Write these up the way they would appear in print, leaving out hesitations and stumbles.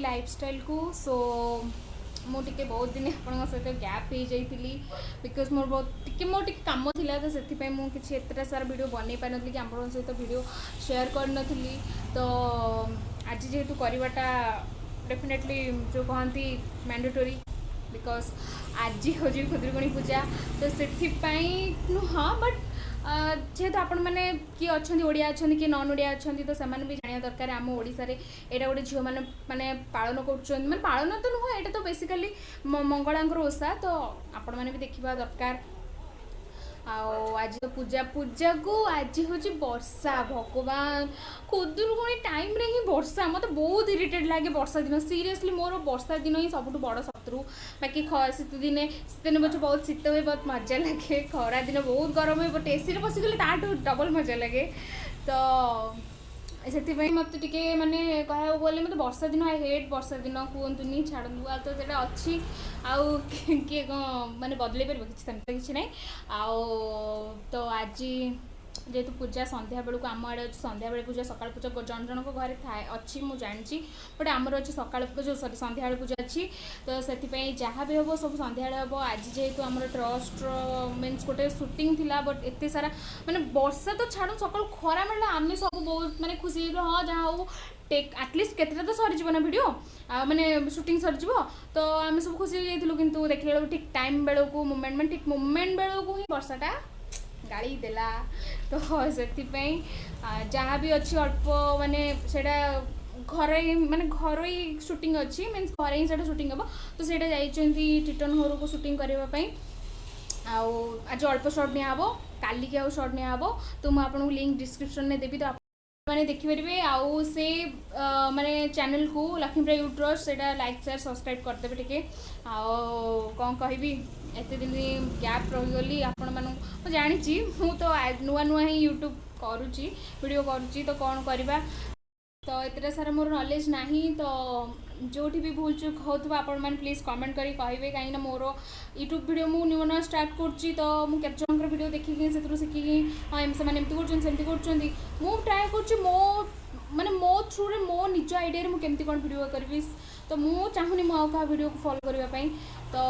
Lifestyle को। सो मुझे बहुत दिन आप सहित गैप हो जाइली बिकज मोर बहुत टे कम थिला तो से मुझे एत सारा वीडियो बन पार नी कि आप सहित वीडियो शेयर कर नी। तो आज जेहेतु करवाटा डेफिनेटली जो कहती मैंडेटोरी बिकज आज हूँ खुदुरकुणी पूजा तो से नुह बट जेहेतु आपण मैंने किए अच्छा ओडिया अच्छा कि नन ओडिया अच्छा तो से भी जाना दरकार आम ओडिशा रे एटा गोटे झील मैंने माने पालन कर माने पालन तो नुह एटा तो बेसिकली मंगलांकर ओषा तो आपण मैंने भी देखा दरकार। आज तो पूजा पूजा को आज हूँ वर्षा भगवान खुदुरकुणी टाइम रे ही वर्षा मत बहुत इरिटेट लगे वर्षा दिन सीरियसली मोर वर्षा दिन ही सब बड़ शत्रु बाकी शीत दिने बच्चे बहुत शीत हुए बहुत मजा लगे खरा दिन बहुत गरम हुए बट एसी बसिगले ताठू डबल मजा लगे। तो से मत टे माने कह गले मत वर्षा दिन आई हेट वर्षा दिन कहतुनि छाड़ू आ तो अच्छी आउ किए माने बदल पार कि किसी ना तो आज जेहेतु पूजा संध्या बेलू आम आड़े अच्छे संध्या बेले पूजा सकाल पूजा जन जन घर थाए अच्छी मुझे जानी बट आमर अच्छी सकाल पूजा सॉरी संध्या बेले पूजा अच्छी तो से जहाँ भी हम सब संध्या हम आज जेहेतु आम ट्रस्ट मीन्स गोटे सुटिंग थिला बट एत सारा माने वर्षा तो छाड़ सकाल खरा मिलला आम सब बहुत माने खुशी हाँ जहाँ हो टेक आटलिस्ट केतेटा तो सरीज ना वीडियो माने शूटिंग सरीज तो आम सब खुशी हो जाइलु किंतु देखला बेलू ठीक टाइम बेलू मोमेंट में ठीक मोमेंट बेलू ही वर्षाटा गाड़ी देला तो से जहाँ भी अच्छी अल्प माने सेटा घर माने घर ही शूटिंग अच्छी मीन्स घर ही शूटिंग हम तो सेटा जाइछन्ती टिटन घर को शूटिंग करने आज अल्प शॉर्ट निया काली की आउ शॉर्ट निया तो मुझे आपको लिंक डिस्क्रिप्शन में देवी तो मैंने देखिपारे आउ से माने चैनल को लक्ष्मीप्रिया यूट्यूब से लाइक शेयर सब्सक्राइब करदेवे टिके कौन कहबी एत दिन गैप रहीगली आपण मानू जानी मु तो नुआ नुआ ही यूट्यूब करुच्ची वीडियो करुच्ची तो कौन करवा तो इतना सारा मोर नॉलेज नहीं तो जो भी भूल चुक होगा आपण मैंने प्लीज कमेंट करी कहे कहीं मोर यूट्यूब वीडियो मु नुआ नुआ स्टार्ट करुच्ची तो मुझे केतजन वीडियो देखिकी से शिखिकी हाँ एम से एमती कर ट्राए कर मो माने मो थ्रू रे मो निज आइडिया मुझे केमती कौन वीडियो करी तो मु चाहूनी मो क्या वीडियो को फॉलो करने तो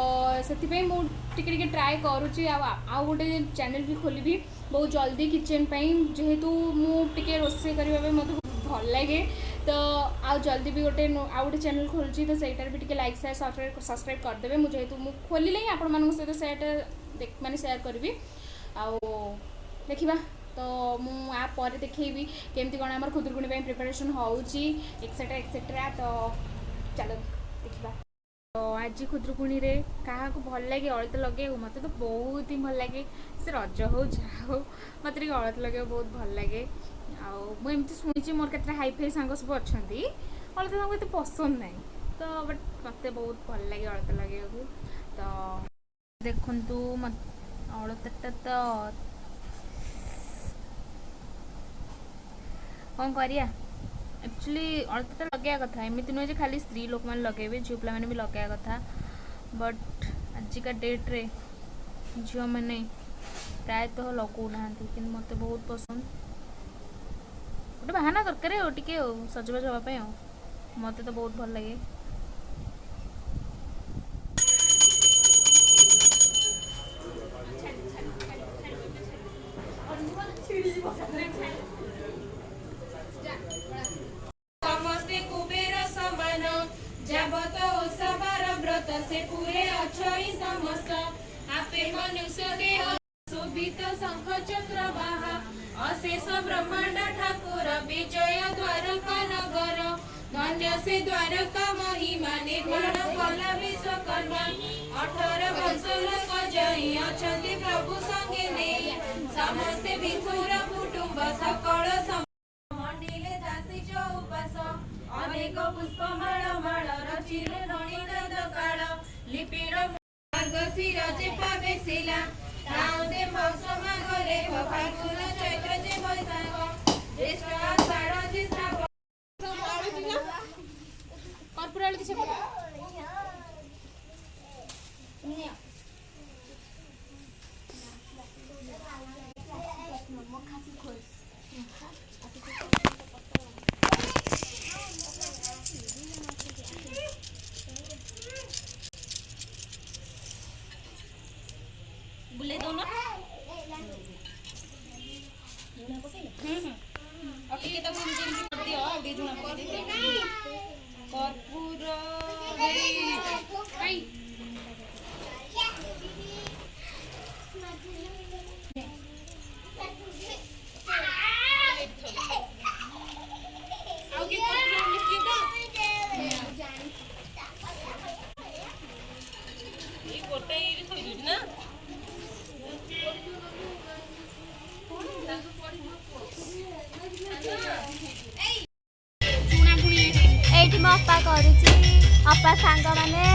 से मुझे ट्राए करुच्ची आउ गोटे चैनल भी खोली बहुत जल्दी किचन जेहेतु मुझे रोसे करने मतलब भल लगे तो आउ जल्दी भी गोटे आउ गोटे चैनल खोलुची तो सहीटार भी टिके लाइक शेयर सब्सक्राइब करदेवे मुझे जेहेतु मुझे खोल ही आपण मान सहित सेटा माने शेयर करी देखा तो मुझे देखी केमती कौन आम खुदुरकुणी प्रिपरेशन होउची एक्सेट्रा तो चलो देखा। तो आज खुदुरकुणी रे क्या भल लगे अलता लगे मत तो बहुत ही भल लगे से रज हो जहाँ हो मत अलता लगे बहुत भल लगे आमती शुणी मोर के हाई फाई सांग सब अच्छा अलता सांग एत पसंद ना तो बट मत बहुत भल लगे अलता लगे तो देखु अलता तो कौन करिया एक्चुअली अलता लगे कथा एमती नुहे खाली स्त्री लोक मैंने लगे झील पिला भी लगे कथा बट आजिका डेट रे झील मैंने प्रायतः लगौना कि मत बहुत पसंद गोटे बाहाना दरकार टे सजबाज हाँपाई मत तो बहुत भल लगे। समस्ते कुबेर समान जाबत ओसाबार व्रत से पूरे अछई समस्त आपे मनुष्य देह शोभित शंख चक्र बाहा अशेष ब्रह्मांड ठाकुर विजय द्वारका नगर धन्य से द्वारका महिमा निर्माण कला विश्वकर्मा 18 वर्ष लोक जई अछंती प्रभु संगे नहीं समस्ते विधुर कुटुंब सकल मंडिले दासी चौपास अनेक पुष्पमाळ माळ रचिले नणिनंद काळ लिपिर मार्गशीर जेपा बेसिला ताउदे मौस मागले फागुन चैत्र जे बैसाख ज्येष्ठ आषाढ़ जे श्रावण कर्पूर आलती से भाई ଆଉ କିଏ କରୁଥିଲା ନିଶ୍ଚିତ ଏଇ ଗୋଟେ ଇରେ ଶୋଇଛି ନା ଏଇଠି ମୋ ଅପା କରୁଛି ଅପା ସାଙ୍ଗମାନେ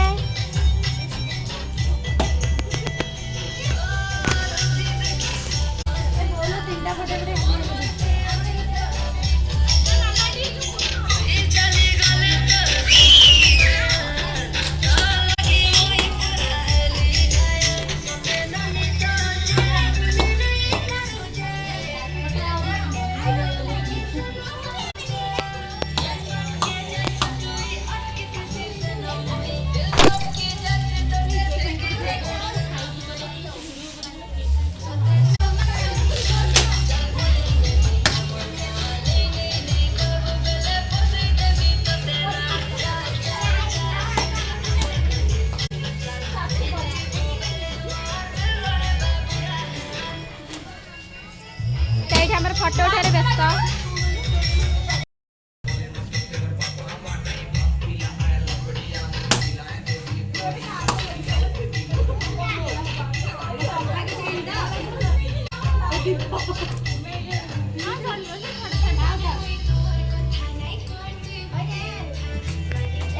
ସେଇଠି ଆମର ଫଟୋ ଉଠାଇବାରେ ବ୍ୟସ୍ତ।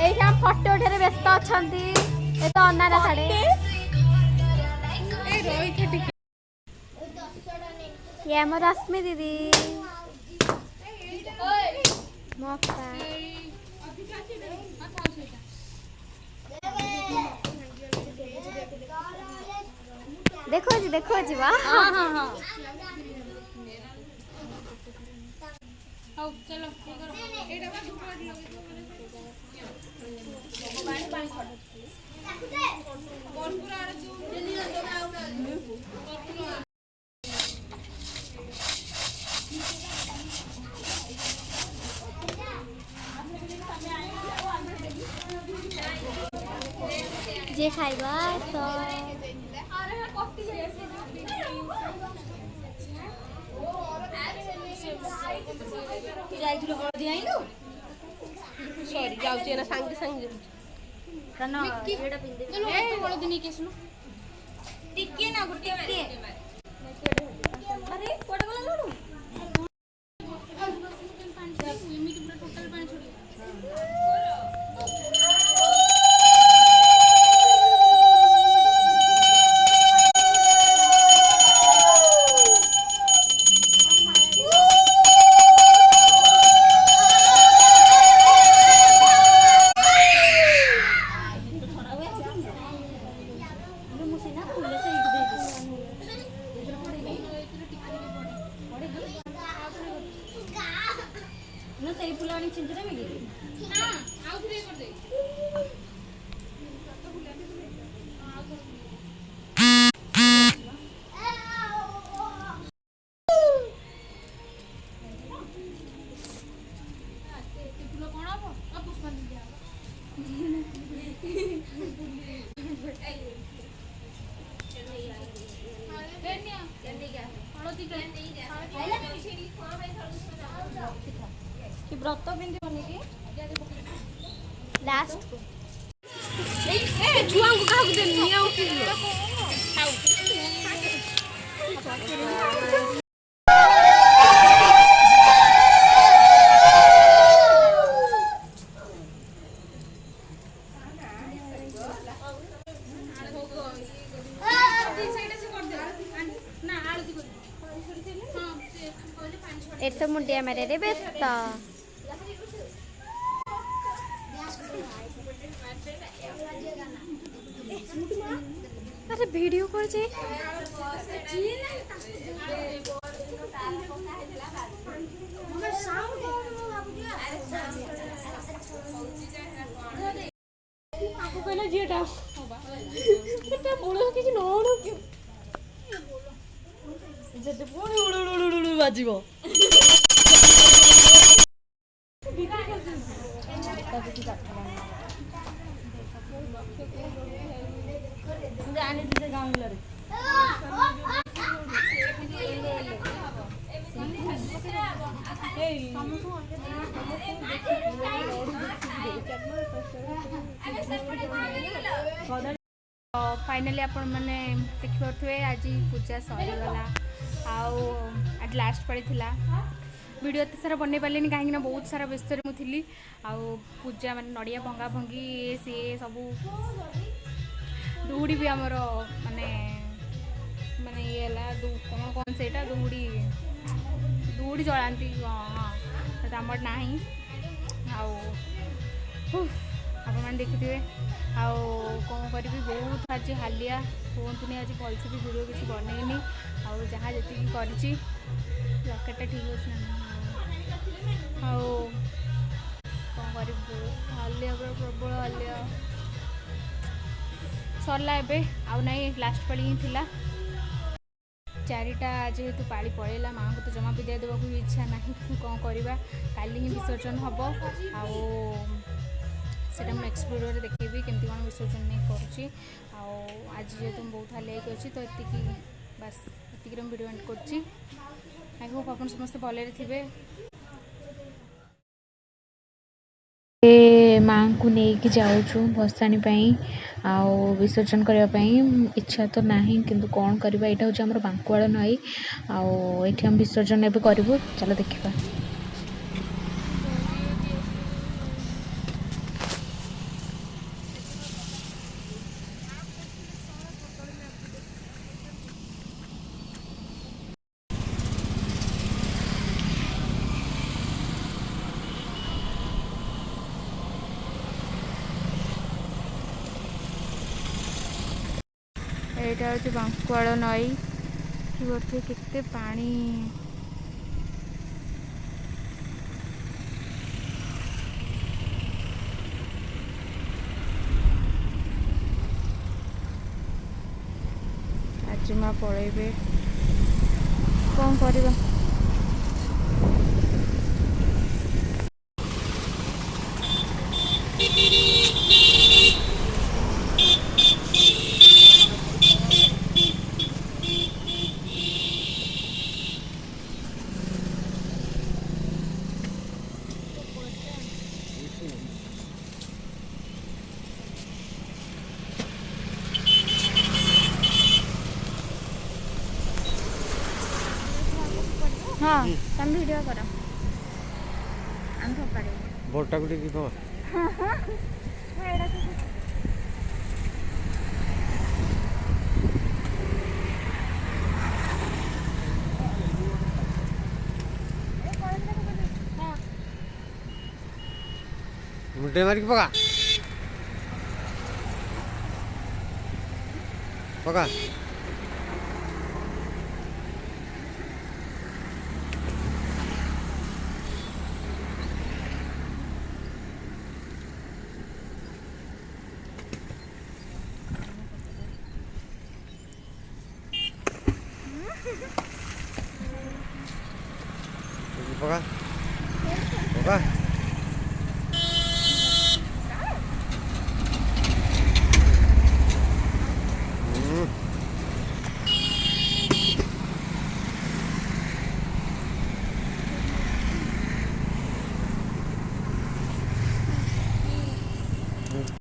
ଏଇଠି ଆମ ଫଟୋ ଉଠାଇବାରେ ବ୍ୟସ୍ତ ଅଛନ୍ତି ଏ ତ ଅନାରା ସାଡେ ये हम रश्मि दीदी ମୋ ଅପା। ଦେଖୁଛି ବା ହଁ ହଁ ହଁ ହଉ ଚलो जे खाइबा तो ଯାଇଥିଲୁ ହଳଦୀ ଆଇଲୁ ସରି ଯାଉଛି ନା ସାଙ୍ଗେ ସାଙ୍ଗେ ହଳଦୀ ନେଇକି ଆସିଲୁ ଟିକେ ନା ଗୋଟେ ଟିକେ अरे कोड गला लडू ଏମିତି ପୁରା ଟୋଟାଲ ପାଣି ଛଡେଇ ना सही फुलानी चिंचरे में गिरी ନା ଆଉ ଥରେ କରିଦେ ଫୁଲ କଣ ହବ ଆଉ ପୁଷ୍ପାଞ୍ଜଳି ଦିଆହବ कि व्रत बिंदी बने की लास्ट को ଛୁଆଙ୍କୁ କାହାକୁ ଦେନି ଆଉ ये तो मुंडिया मेरे रे व्यस्त अरे वीडियो कर जे आपको कहला जेटा एटा बोलो किछि नोनो कि जेते पुणी उडुडुडुडु बाजिबो ଜାଣିଛି ସେ ଗାଉଁଲାରେ फाइनाली आपण मैंने देखिपे आज पूजा सरीगला आज लास्ट पाड़ी थिला वीडियो एत सारा बनई पारे कहीं बहुत सारा व्यस्त मुझी पूजा माने नड़िया भंगा भंगी सी सब दौड़ी भी आमर माने माने ये कौन कौन से दौड़ी दौड़ी जलांती हाँ आमर ना आप देखिथे आउ कौन करी बहुत आज हालिया कहतुनि आज भलसे भी वीडियो किसी बनईनी आउ जहाँ जी कर जकेटा ठीक अच्छे ना आउ कौन कर हालिया प्रबल हालिया सरला एबे आउ नहीं लास्ट पाली ही थिला चारिटा जेहेतु पाली पड़ेगा माँ को तो जमा विदाय देवा भी इच्छा ना कौन करवा काली ही विसर्जन हम आटा मुझे नेक्स्ट वीडियो देखी केमती कौन विसर्जन नहीं करुँची आज जेहेतु बहुत हालिया अच्छी तो ये बास ये वीडियो एंड कर आई होप आप समस्त भले थे माँ को लेकिन जाऊँ भसाणी आउ विसर्जन करने इच्छा तो ना कि कौन करवा यहाँ हूँ आम बांकुआल नई आठ हम विसर्जन एवं करूँ चलो देखा यहाँ हूँ बांकुआल नई बोलते केते पानी आज माँ पलैबे कौन करवा हाँ तुम वीडियो करो हम फपाड़े बोटा गुटी की तो मुंडे मारी पका पका पका पका